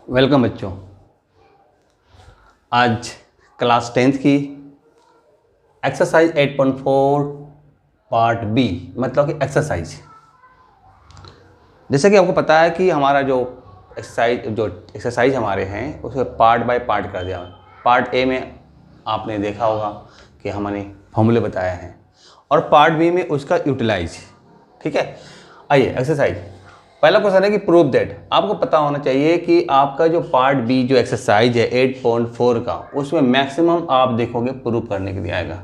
Welcome बच्चों। आज class 10th की एक्सरसाइज 8.4 पार्ट बी मतलब कि एक्सरसाइज। जैसे कि आपको पता है कि हमारा जो एक्सरसाइज हमारे हैं उसे पार्ट बाय पार्ट कर दिया। पार्ट ए में आपने देखा होगा कि हमने फॉर्मूले बताए हैं और पार्ट बी में उसका यूटिलाइज। ठीक है, आइए एक्सरसाइज। पहला क्वेश्चन है कि प्रूव दैट। आपको पता होना चाहिए कि आपका जो पार्ट बी जो एक्सरसाइज है 8.4 का, उसमें मैक्सिमम आप देखोगे प्रूव करने के लिए आएगा।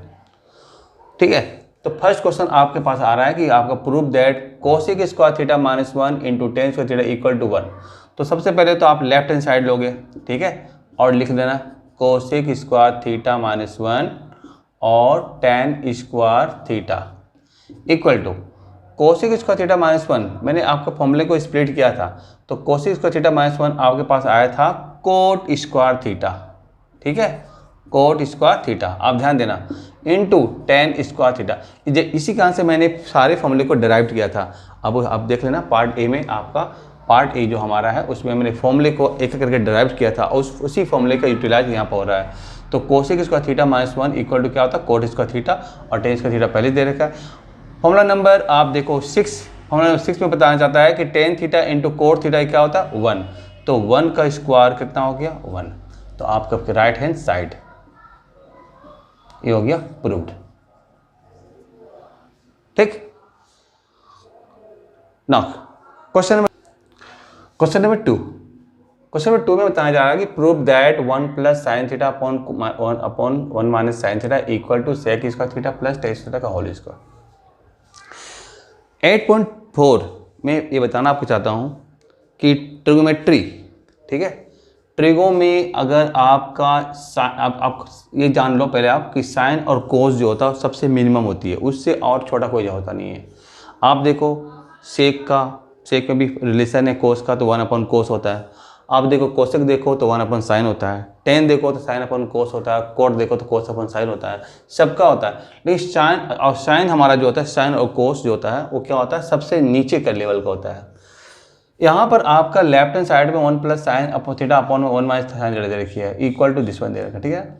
ठीक है, तो फर्स्ट क्वेश्चन आपके पास आ रहा है कि आपका prove that cosec square theta minus 1 into tan square theta equal to 1। तो सबसे पहले तो आप लेफ्ट हैंड साइड लोगे, ठीक है, और लिख देना कोसेक स्क्वायर थीटा माइनस 1 और tan square theta equal to cosec square theta minus 1। मैंने आपके फॉर्मूले को स्प्लिट किया था, तो कोसेक स्क्वायर थीटा माइनस 1 आपके पास आया था कोट स्क्वायर थीटा। ठीक है, कोट स्क्वायर थीटा, आप ध्यान देना, इनटू टेन स्क्वायर थीटा। इसी कारण से मैंने सारे फॉर्मूले को डिराइव किया था। अब देख लेना पार्ट ए में, आपका पार्ट ए जो हमारा है उसमें मैंने फॉर्मूले को एक करके डिराइव किया था और उसी फॉर्मूले का यूटिलाइज यहाँ पर हो रहा है। तो cosec square theta minus 1 equal to क्या होता है कोट स्क्वायर थीटा, और टेन स्क्वायर थीटा पहले दे रखा है। फॉर्मूला नंबर आप देखो 6, फॉर्मूला नंबर 6 में बताना चाहता है कि tan theta into cot theta क्या होता है 1। तो 1 का स्क्वायर कितना हो गया 1। तो आपका राइट हैंड साइड ये हो गया प्रूव्ड। ठीक, now question number 2। Question number 2 में बताया जा रहा है कि prove that 1 plus sine theta upon 1 minus sine theta equal to sec square theta plus tan theta का होल स्क्वायर। 8.4 में ये बताना आपको चाहता हूँ कि ट्रिगोमेट्री, ठीक है, ट्रिगो में अगर आपका आप ये जान लो पहले आप कि साइन और कोस जो होता है सबसे मिनिमम होती है, उससे और छोटा कोई होता नहीं है। आप देखो सेक में भी रिलेशन है कोस का, तो 1 अपॉन कोस होता है। आप देखो कोसेक देखो तो 1 अपॉन साइन होता है, टेन देखो तो साइन अपॉन कोस होता है, कोट देखो तो कोस अपॉन साइन होता है, सबका होता है। लेकिन साइन हमारा जो होता है, साइन और कोस जो होता है वो क्या होता है सबसे नीचे का लेवल का होता है। यहाँ पर आपका लेफ्ट हैंड साइड में 1 plus sine upon theta upon 1 minus sine दे रखी है इक्वल टू दिस वन दे रखा है। ठीक है,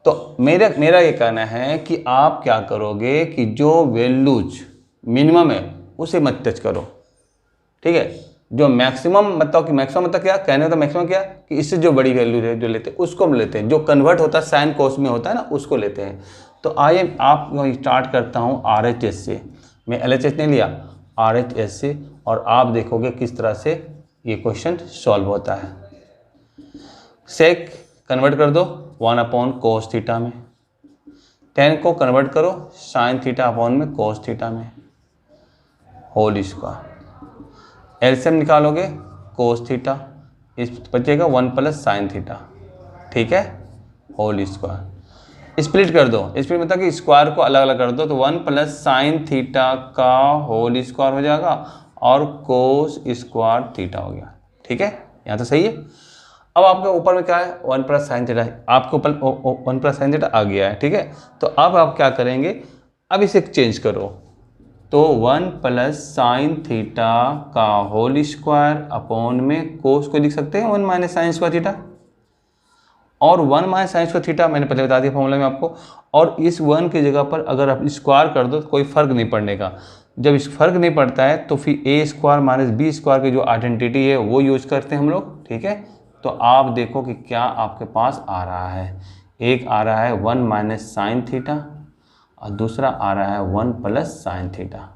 तो मेरा ये कहना है कि आप क्या करोगे कि जो वैल्यूज मिनिमम है उसे मत टच करो। ठीक है, जो मैक्सिमम मतलब कि मैक्सिमम मतलब क्या कहने का मैक्सिमम क्या कि इससे जो बड़ी वैल्यू है जो लेते हैं उसको हम लेते हैं, जो कन्वर्ट होता है साइन कोस में होता है ना उसको लेते हैं। तो आइए आप स्टार्ट करता हूँ RHS से। मैं LHS नहीं लिया, RHS से, और आप देखोगे किस तरह से ये क्वेश्चन सॉल्व होता है। सेक कन्वर्ट कर दो 1 अपॉन कोस थीटा में, टेन को कन्वर्ट करो साइन थीटा अपॉन में कोस थीटा में, होल स्क्वायर। एलसीएम निकालोगे कोस थीटा, इस बचेगा 1 प्लस साइन थीटा, ठीक है, होल स्क्वायर। स्प्लिट कर दो, स्प्लिट मतलब कि स्क्वायर को अलग अलग कर दो, तो 1 प्लस साइन थीटा का होल स्क्वायर हो जाएगा और कोस स्क्वायर थीटा हो गया। ठीक है, यहाँ तो सही है। अब आपके ऊपर में क्या है 1 प्लस साइन थीटा, आपके ऊपर 1 प्लस साइन थीटा आ गया है। ठीक है, तो अब आप क्या करेंगे, अब इसे चेंज करो, तो 1 प्लस साइन थीटा का होल स्क्वायर अपॉन में कोस को लिख सकते हैं 1 माइनस साइन स्क्वायर थीटा, और 1 माइनस साइन स्क्वायर थीटा मैंने पहले बता दिया फॉर्मूला में आपको। और इस 1 की जगह पर अगर आप स्क्वायर कर दो तो कोई फर्क नहीं पड़ने का। जब इस फर्क नहीं पड़ता है तो फिर ए स्क्वायर माइनस बी स्क्वायर की जो आइडेंटिटी है वो यूज करते हैं हम लोग। ठीक है, तो आप देखो कि क्या आपके पास आ रहा है। एक आ रहा है 1 माइनस साइन थीटा और दूसरा आ रहा है 1 प्लस साइन थीटा।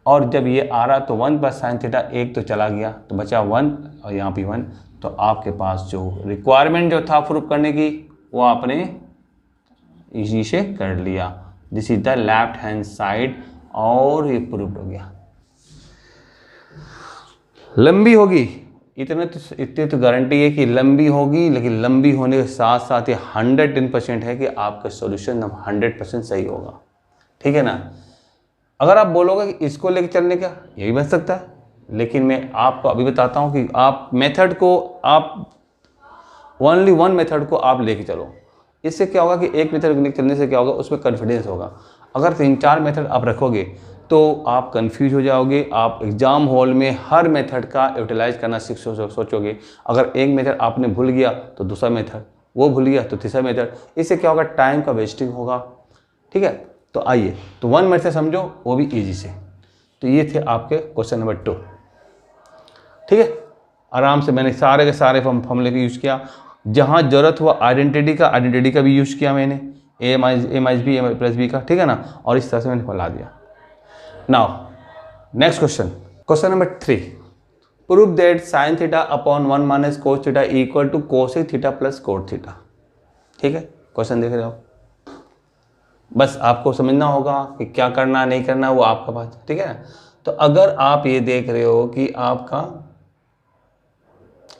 और जब ये आ रहा तो 1 प्लस साइन थीटा एक तो चला गया तो बचा 1 और यहाँ पे 1। तो आपके पास जो रिक्वायरमेंट जो था प्रूफ करने की वो आपने इसी से कर लिया। This is the left hand side, और ये प्रूफ हो गया। लंबी होगी इतनी तो गारंटी है कि लंबी होगी, लेकिन लंबी होने के साथ साथ ये 110% है कि आपका सॉल्यूशन 100% सही होगा। ठीक है ना। अगर आप बोलोगे कि इसको लेके चलने का, ये भी बन सकता है, लेकिन मैं आपको अभी बताता हूँ कि आप मेथड को आप ओनली वन मेथड को आप लेके चलो। इससे क्या होगा कि एक मेथड लेके चलने से क्या होगा उसमें कॉन्फिडेंस होगा। अगर 3-4 मेथड आप रखोगे तो आप कंफ्यूज हो जाओगे। आप एग्ज़ाम हॉल में हर मेथड का यूटिलाइज करना सोचोगे। अगर एक मेथड आपने भूल गया तो दूसरा मेथड, वो भूल गया तो तीसरा मेथड, इससे क्या होगा, टाइम का वेस्टिंग होगा। ठीक है, तो आइए तो 1 मिनट से समझो, वो भी ईजी से। तो ये थे आपके क्वेश्चन नंबर 2। ठीक है, आराम से मैंने सारे के सारे फॉर्मूले का यूज़ किया। जहाँ ज़रूरत हुआ आइडेंटिटी का भी यूज़ किया मैंने, ए माइनस बी ए प्लस बी का, ठीक है ना, और इस तरह से मैंने फैला दिया। Now next question number 3, prove that sine theta upon 1 minus cos theta equal to cosec theta plus cot theta. ठीक है, क्वेश्चन देख रहे हो, बस आपको समझना होगा कि क्या करना नहीं करना, वो आपका बात है। ठीक है ना, तो अगर आप ये देख रहे हो कि आपका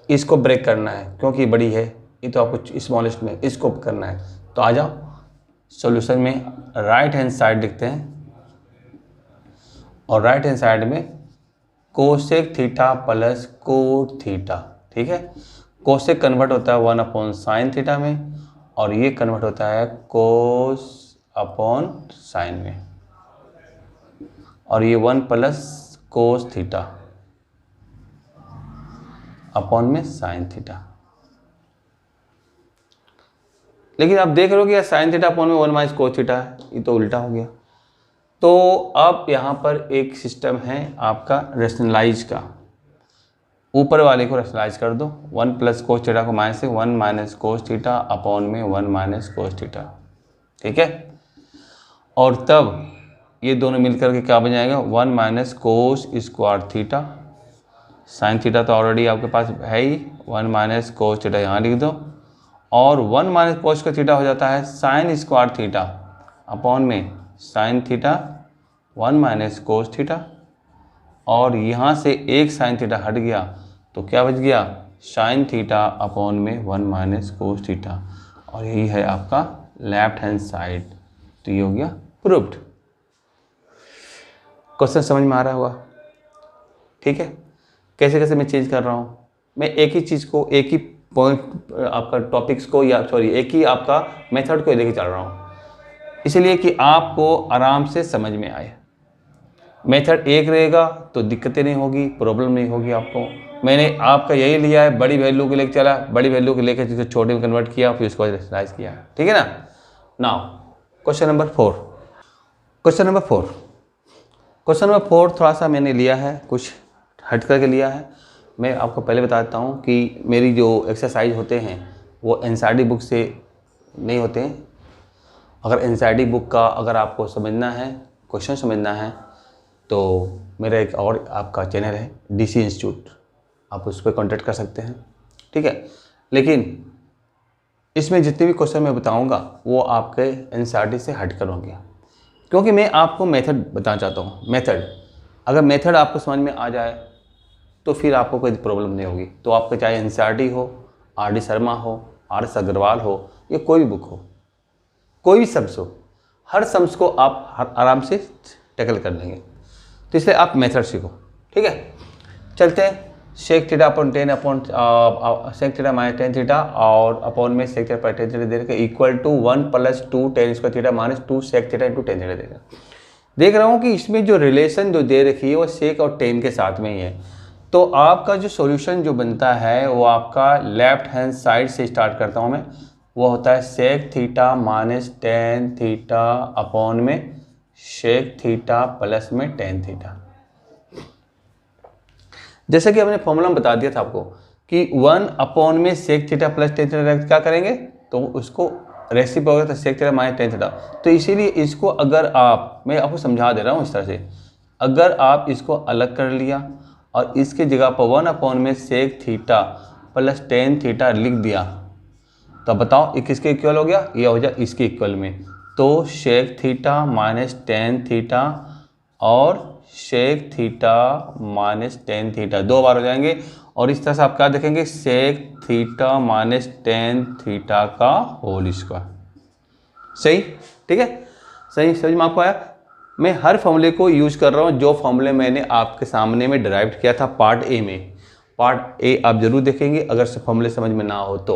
इसको ब्रेक करना है, क्योंकि बड़ी है ये, तो आपको स्मॉलेस्ट में इसको करना है, तो आ जाओ सॉल्यूशन में राइट हैंड साइड लिखते हैं, और राइट हैंड साइड में cosec theta plus cot theta. ठीक है, कोसेक कन्वर्ट होता है 1 अपॉन साइन थीटा में, और ये कन्वर्ट होता है कोस अपॉन साइन में, और ये 1 प्लस कोस थीटा अपॉन में साइन थीटा। लेकिन आप देख रहे हो कि यार साइन थीटा अपॉन में 1 माइनस कोस थीटा है, ये तो उल्टा हो गया। तो अब यहाँ पर एक सिस्टम है आपका रेशनलाइज का, ऊपर वाले को रेशनलाइज कर दो, 1 प्लस कोस थीटा को माइनस से 1 माइनस कोस थीटा अपॉन में 1 माइनस कोस थीटा। ठीक है, और तब ये दोनों मिलकर के क्या बन जाएगा, 1 minus cos square theta, sine theta तो ऑलरेडी आपके पास है ही, 1 माइनस कोस थीटा यहाँ लिख दो, और 1 माइनस कोस का थीटा हो जाता है साइन स्क्वायर थीटा अपॉन में sine theta 1 minus cos theta, और यहाँ से एक साइन थीटा हट गया तो क्या बच गया, साइन थीटा अपॉन में 1 माइनस कोस थीटा, और यही है आपका लेफ्ट हैंड साइड। तो ये हो गया प्रूव्ड। क्वेश्चन समझ में आ रहा होगा। ठीक है, कैसे कैसे मैं चेंज कर रहा हूँ, मैं एक ही चीज़ को, एक ही पॉइंट आपका टॉपिक्स को, या सॉरी एक ही आपका मेथड को लेके चल रहा हूँ, इसलिए कि आपको आराम से समझ में आए। मेथड एक रहेगा तो दिक्कतें नहीं होगी, प्रॉब्लम नहीं होगी आपको। मैंने आपका यही लिया है, बड़ी वैल्यू को लेकर चला, बड़ी वैल्यू को लेकर जिसे छोटे में कन्वर्ट किया, फिर उसको रेशनलाइज किया। ठीक है ना। Now question number 4। Question number 4 थोड़ा सा मैंने लिया है, कुछ हट करके लिया है। मैं आपको पहले बता देता हूँ कि मेरी जो एक्सरसाइज होते हैं वो एनसीईआरटी बुक से नहीं होते हैं। अगर एनसीईआरटी बुक का अगर आपको समझना है, क्वेश्चन समझना है, तो मेरा एक और आपका चैनल है DC इंस्टीट्यूट, आप उस पर कॉन्टेक्ट कर सकते हैं। ठीक है, लेकिन इसमें जितने भी क्वेश्चन मैं बताऊंगा वो आपके एनसीईआरटी से हट कर होंगे, क्योंकि मैं आपको मेथड बताना चाहता हूँ। मेथड, अगर मेथड आपको समझ में आ जाए तो फिर आपको कोई प्रॉब्लम नहीं होगी। तो आपका चाहे एनसीईआरटी हो, RD शर्मा हो, RS अग्रवाल हो, या कोई भी बुक हो, कोई भी सम्स हो, हर सम्स को आप आराम से टैकल कर लेंगे। तो इसलिए आप मेथड सीखो। ठीक है, चलते हैं। Sec theta upon 10 upon sec theta minus 10 theta और अपॉन में सेक थीटा पर 10 थीटा दे रखा है, equal to 1 plus 2 tan square theta minus 2 sec theta into 10 theta दे रखा है। देख रहा हूँ कि इसमें जो रिलेशन जो दे रखी है वो सेक और 10 के साथ में ही है। तो आपका जो सॉल्यूशन जो बनता है वो आपका लेफ्ट हैंड साइड से स्टार्ट करता हूँ मैं, वो होता है sec theta minus 10 theta upon में सेक थीटा प्लस में 10 थीटा। जैसे कि हमने फॉर्मूला बता दिया था आपको कि 1 अपॉन में सेक थीटा प्लस 10 थीटा क्या करेंगे, तो उसको रेसिप्रोकल होगा तो सेक थीटा माइनस 10 थीटा। तो इसीलिए इसको अगर आप, मैं आपको समझा दे रहा हूँ इस तरह से, अगर आप इसको अलग कर लिया और इसके जगह पर 1 अपॉन में सेक थीटा प्लस 10 थीटा लिख दिया, तो बताओ ये किसके इक्वल हो गया, ये हो जाए इसके इक्वल में। तो सेक थीटा माइनस 10 थीटा और सेक थीटा माइनस 10 थीटा 2 बार हो जाएंगे, और इस तरह से आप क्या देखेंगे, सेक थीटा माइनस 10 थीटा का होल स्क्वायर। सही, ठीक है, सही समझ में आपको आया। मैं हर फॉर्मूले को यूज़ कर रहा हूँ जो फॉर्मूले मैंने आपके सामने में डिराइव किया था पार्ट ए में। पार्ट ए आप जरूर देखेंगे अगर फॉर्मूले समझ में ना हो तो।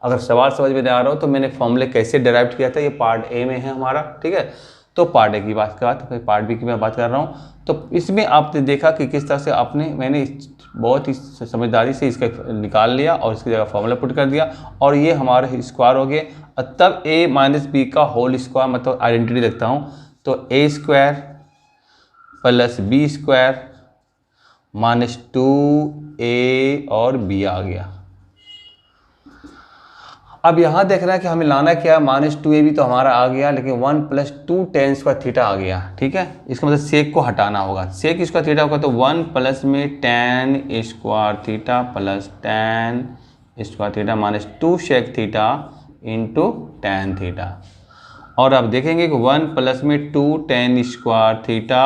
अगर सवाल समझ में नहीं आ रहा हो तो मैंने फॉर्मूले कैसे डिराइव किया था, ये पार्ट ए में है हमारा। ठीक है, तो पार्ट ए की बात कर रहा था, फिर पार्ट बी की मैं बात कर रहा हूँ। तो इसमें आपने देखा कि किस तरह से मैंने बहुत ही समझदारी से इसका निकाल लिया और इसकी जगह फॉर्मूला पुट कर दिया और ये हमारे स्क्वायर हो गए। तब a माइनस बी का होल स्क्वायर मतलब आइडेंटिटी लिखता हूँ, तो a square plus B square minus 2a और b आ गया। अब यहाँ देख रहा है कि हमें लाना क्या है, माइनस 2ab तो हमारा आ गया, लेकिन 1 प्लस 2 टेन स्क्वायर थीटा आ गया। ठीक है, इसका मतलब सेक को हटाना होगा। सेक स्क्वायर थीटा होगा तो 1 प्लस में tan square theta plus tan square theta minus 2 sec theta into tan theta. और अब देखेंगे कि 1 प्लस में 2 टेन स्क्वायर थीटा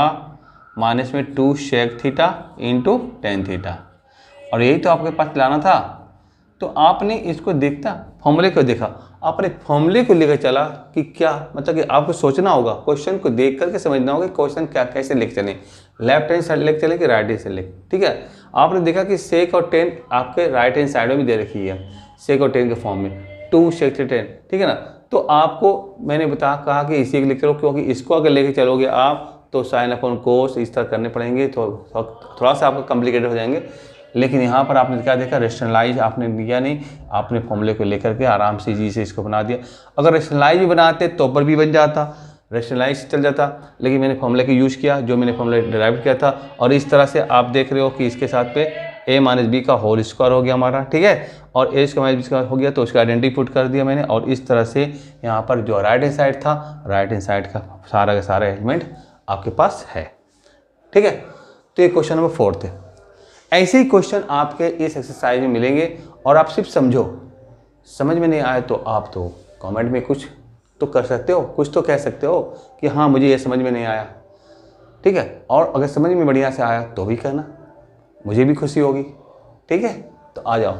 माइनस में 2 sec theta into tan theta, और यही तो आपके पास लाना था। तो आपने इसको देखता फॉर्मूले को देखा, आपने फॉर्मूले को लेकर चला कि क्या मतलब कि आपको सोचना होगा, क्वेश्चन को देख करके समझना होगा क्वेश्चन क्या कैसे लिख चले, लेफ्ट हैंड साइड लिख चले कि राइट हैंड साइड लिख। ठीक है, आपने देखा कि सेक और टेन आपके राइट हैंड साइड में भी दे रखी है, सेक और टेन के फॉर्म में 2 सेक 10। ठीक है ना, तो आपको मैंने कहा कि इसी को लिख लो, क्योंकि इसको अगर लेके चलोगे आप तो साइन अपॉन कोस इस तरह करने पड़ेंगे, तो थोड़ा सा आपको कॉम्प्लिकेटेड हो जाएंगे। लेकिन यहाँ पर आपने क्या देखा, रेशनलाइज आपने लिया नहीं, आपने फॉर्मूले को लेकर के आराम से जी से इसको बना दिया। अगर रेशनलाइज भी बनाते तो पर भी बन जाता, रेशनलाइज चल जाता, लेकिन मैंने फॉर्मूले का यूज़ किया जो मैंने फॉर्मूला डिराइव किया था। और इस तरह से आप देख रहे हो कि इसके साथ पे a माइनस बी का होल स्क्वायर हो गया हमारा। ठीक है, और a square minus B square हो गया तो उसका आइडेंटिटी पुट कर दिया मैंने। और इस तरह से यहाँ पर जो राइट हैंड साइड था, राइट हैंड साइड का सारा एलिमेंट आपके पास है। ठीक है, तो ये क्वेश्चन नंबर 4 थे। ऐसे ही क्वेश्चन आपके इस एक्सरसाइज में मिलेंगे और आप सिर्फ समझो, समझ में नहीं आए तो आप तो कमेंट में कुछ तो कर सकते हो, कुछ तो कह सकते हो कि हाँ मुझे ये समझ में नहीं आया। ठीक है, और अगर समझ में बढ़िया से आया तो भी कहना, मुझे भी खुशी होगी। ठीक है, तो आ जाओ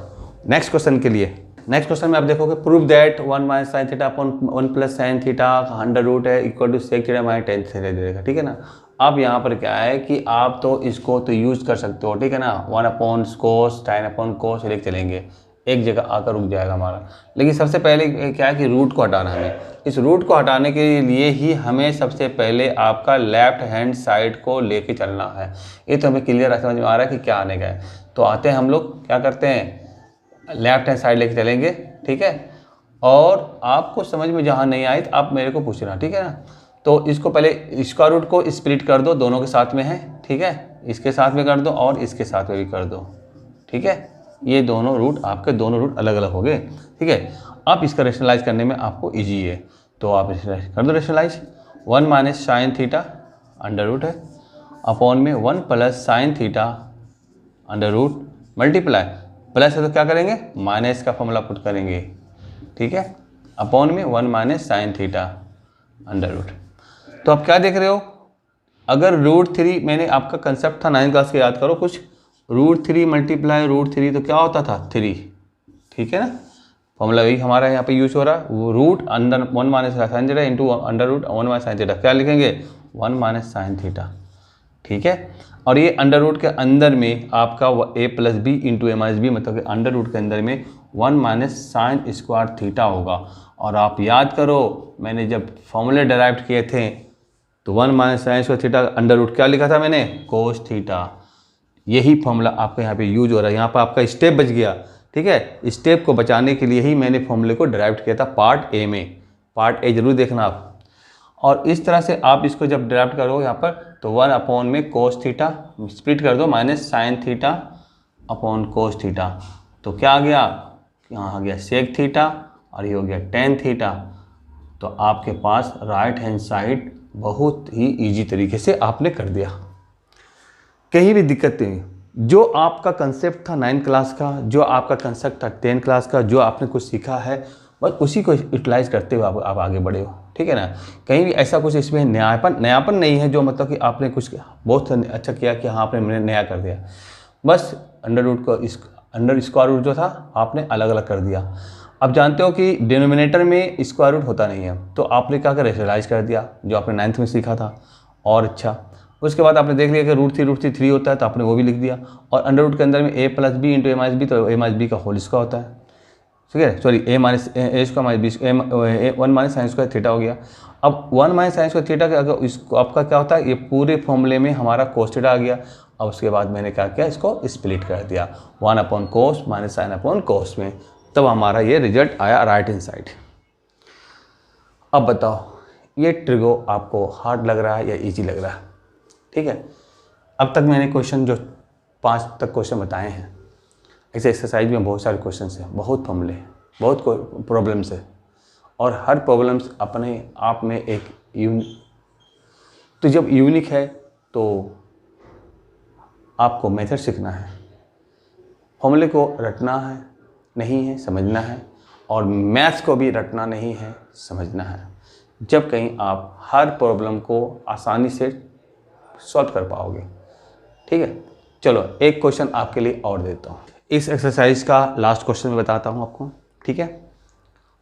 नेक्स्ट क्वेश्चन के लिए। नेक्स्ट क्वेश्चन में आप देखोगे prove that 1 minus sine theta upon 1 plus sine theta under root है equal to sec theta minus tan theta दे देगा। ठीक है ना, अब यहाँ पर क्या है कि आप तो इसको तो यूज़ कर सकते हो। ठीक है ना, 1 अपॉन कोस साइन अपॉन कोस लेके चलेंगे, एक जगह आकर रुक जाएगा हमारा। लेकिन सबसे पहले क्या है कि रूट को हटाना है हमें। इस रूट को हटाने के लिए ही हमें सबसे पहले आपका लेफ्ट हैंड साइड को लेके चलना है। ये तो हमें क्लियर समझ में आ रहा है कि क्या आने का है। तो आते हैं हम लोग क्या करते हैं, लेफ्ट हैंड साइड लेके चलेंगे। ठीक है, और आपको समझ में जहाँ नहीं आई तो आप मेरे को पूछना। ठीक है ना, तो इसको पहले स्क्वायर रूट को स्प्लिट कर दो, दोनों के साथ में है। ठीक है, इसके साथ में कर दो और इसके साथ में भी कर दो। ठीक है, ये दोनों रूट आपके दोनों रूट अलग अलग हो गए। ठीक है, अब इसका रेशनलाइज करने में आपको इजी है, तो आप कर दो rationalise. 1 minus sine theta under root है अपॉन में 1 plus sine theta under root multiply, plus है तो क्या करेंगे माइनस का फॉर्मूला पुट करेंगे। ठीक है, अपॉन में 1 minus sine theta under root. तो आप क्या देख रहे हो, अगर √3 मैंने आपका कंसेप्ट था 9th क्लास के, याद करो कुछ, √3 मल्टीप्लाई √3 तो क्या होता था 3। ठीक है ना, फॉर्मूला वही हमारा यहाँ पे यूज हो रहा है, वो root under 1 minus sine theta into under root 1 minus sine theta, क्या लिखेंगे 1 माइनस साइन थीटा। ठीक है, और ये अंडर रूट के अंदर में आपका a plus B into A minus B, मतलब कि अंडर रूट के अंदर में 1 माइनस साइन स्क्वायर थीटा होगा। और आप याद करो मैंने जब फॉर्मूले डेराइव किए थे तो 1 minus sine square theta under root क्या लिखा था मैंने, कोस थीटा। यही फॉर्मूला आपके यहाँ पे यूज हो रहा है, यहाँ पर आपका स्टेप बच गया। ठीक है, स्टेप को बचाने के लिए ही मैंने फॉर्मूले को डेराइव किया था पार्ट ए में, पार्ट ए जरूर देखना आप। और इस तरह से आप इसको जब डेराइव करो यहाँ पर तो 1 अपॉन में कोस थीटा स्प्लिट कर दो minus sine theta upon cos theta, तो क्या आ गया, यहाँ आ गया सेक थीटा और ये हो गया टेन थीटा। तो आपके पास राइट हैंड साइड बहुत ही इजी तरीके से आपने कर दिया, कहीं भी दिक्कत नहीं। जो आपका कंसेप्ट था 9th क्लास का, जो आपका कंसेप्ट था 10th क्लास का, जो आपने कुछ सीखा है बस उसी को यूटिलाइज करते हुए आप आगे बढ़े हो। ठीक है ना, कहीं भी ऐसा कुछ इसमें नयापन नहीं है जो मतलब कि आपने कुछ बहुत अच्छा किया कि हाँ आपने नया कर दिया। बस अंडर रूट को अंडर स्क्वायर रूट जो था आपने अलग अलग कर दिया। अब जानते हो कि डिनोमिनेटर में स्क्वायर रूट होता नहीं है, तो आपने क्या कर रेशनलाइज कर दिया जो आपने 9th में सीखा था। और अच्छा उसके बाद आपने देख लिया कि √3 होता है तो आपने वो भी लिख दिया। और अंडर रूट के अंदर में a plus B into A minus B, तो ए माइनस बी का होल स्क्वायर होता है। ठीक है, sorry a minus A square minus B 1 minus sine square theta हो गया। अब 1 माइनस साइन स्क्वायर थीटा का अगर इसको आपका क्या होता है, ये पूरे फॉर्मूले में हमारा कोस थीटा आ गया। अब उसके बाद मैंने क्या किया, इसको स्प्लिट कर दिया 1 अपॉन कोस माइनस साइन अपॉन कोस में, तब हमारा ये रिजल्ट आया राइट हैंड साइड। अब बताओ ये ट्रिगो आपको हार्ड लग रहा है या इजी लग रहा है? ठीक है, अब तक मैंने क्वेश्चन जो 5 तक क्वेश्चन बताए हैं, ऐसे एक्सरसाइज में बहुत सारे क्वेश्चन हैं, बहुत फॉर्मूले हैं, बहुत प्रॉब्लम्स है, और हर प्रॉब्लम्स अपने आप में एक तो जब यूनिक है तो आपको मेथड सीखना है, फॉर्मूले को रटना है नहीं है, समझना है, और मैथ्स को भी रटना नहीं है, समझना है, जब कहीं आप हर प्रॉब्लम को आसानी से सॉल्व कर पाओगे। ठीक है, चलो एक क्वेश्चन आपके लिए और देता हूँ। इस एक्सरसाइज का लास्ट क्वेश्चन मैं बताता हूँ आपको, ठीक है,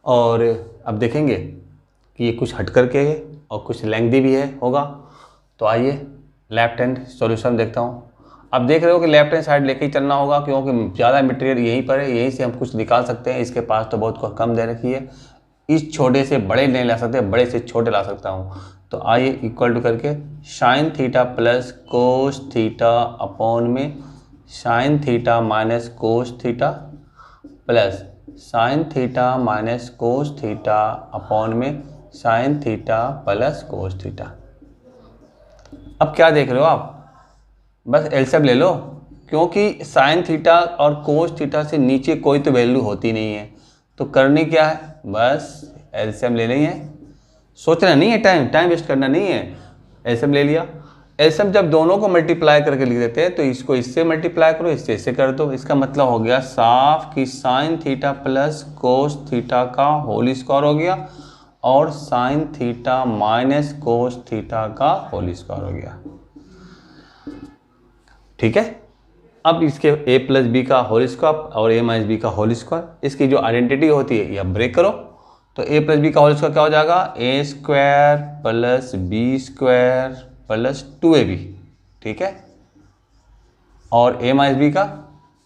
और अब देखेंगे कि ये कुछ हट करके है और कुछ लेंथी भी है होगा। तो आइए लेफ्ट हैंड सॉल्यूशन देखता हूँ। अब देख रहे हो कि लेफ्ट हैंड साइड लेके ही चलना होगा, क्योंकि ज़्यादा मटेरियल यहीं पर है, यहीं से हम कुछ निकाल सकते हैं। इसके पास तो बहुत कम दे रखी है, इस छोटे से बड़े नहीं ला सकते, बड़े से छोटे ला सकता हूँ। तो आइए इक्वल टू करके sine theta plus cos theta upon में sine theta minus cos theta plus sine theta minus cos theta upon में sine theta plus cos theta. अब क्या देख रहे हो आप, बस एलसीएम ले लो, क्योंकि साइन थीटा और कोस थीटा से नीचे कोई तो वैल्यू होती नहीं है। तो करनी क्या है, बस एलसीएम ले लेंगे, सोचना नहीं है, टाइम वेस्ट करना नहीं है। एलसीएम ले लिया, एलसीएम जब दोनों को मल्टीप्लाई करके लिख देते हैं तो इसको इससे मल्टीप्लाई करो, इससे इससे कर दो। इसका मतलब हो गया साफ कि sign theta plus cos theta का होल स्क्वायर हो गया और sign theta minus cos theta का होल स्क्वायर हो गया। ठीक है, अब इसके a प्लस बी का होल स्क्वायर और a माइनस बी का होल स्क्वायर, इसकी जो आइडेंटिटी होती है यह ब्रेक करो। तो a प्लस बी का होल स्क्वायर क्या हो जाएगा, a square plus B square plus 2ab। ठीक है, और a माइनस बी का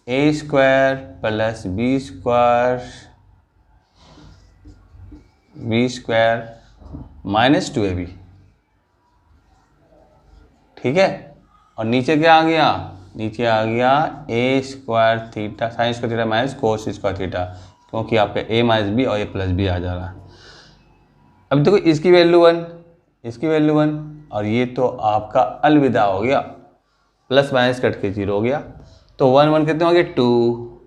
a square plus B square minus 2ab। ठीक है, और नीचे क्या आ गया, नीचे आ गया a square theta sine square theta minus cos square theta, क्योंकि आपका a माइनस बी और a प्लस बी आ जा रहा है। अब देखो इसकी वैल्यू 1, इसकी वैल्यू 1, और ये तो आपका अलविदा हो गया, प्लस माइनस कट के 0 हो गया। तो 1 1 कितने हो गए, 2।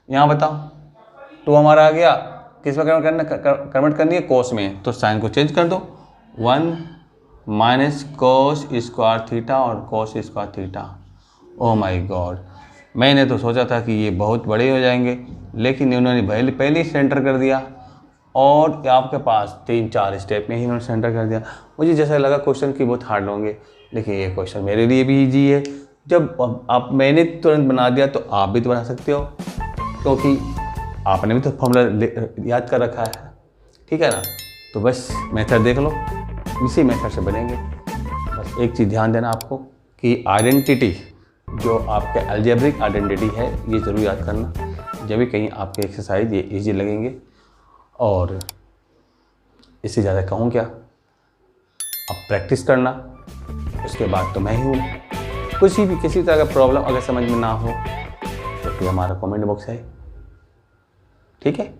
यहाँ बताओ 2 हमारा आ गया, किस में कन्वर्ट करनी है, कोस में, तो साइन को चेंज कर दो, 1 माइनस कोस स्क्वायर थीटा और cos square theta. Oh my God, मैंने तो सोचा था कि ये बहुत बड़े हो जाएंगे, लेकिन इन्होंने पहले ही सेंटर कर दिया, और आपके पास 3-4 स्टेप में ही इन्होंने सेंटर कर दिया। मुझे जैसा लगा क्वेश्चन की बहुत हार्ड होंगे, लेकिन ये क्वेश्चन मेरे लिए भी ईजी है। जब आप मैंने तुरंत बना दिया तो आप भी तो बना सकते हो, क्योंकि आपने भी तो फॉर्मूला याद कर रखा है। ठीक है ना, तो बस मेथड देख लो, इसी मेथड से बनेंगे। बस एक चीज़ ध्यान देना आपको कि आइडेंटिटी जो आपके अलजेब्रिक आइडेंटिटी है ये ज़रूर याद करना, जब भी कहीं आपके एक्सरसाइज ये इजी लगेंगे। और इससे ज़्यादा कहूँ क्या, आप प्रैक्टिस करना, उसके बाद तो मैं ही हूँ। किसी तरह का प्रॉब्लम अगर समझ में ना हो तो फिर हमारा कमेंट बॉक्स है, ठीक है।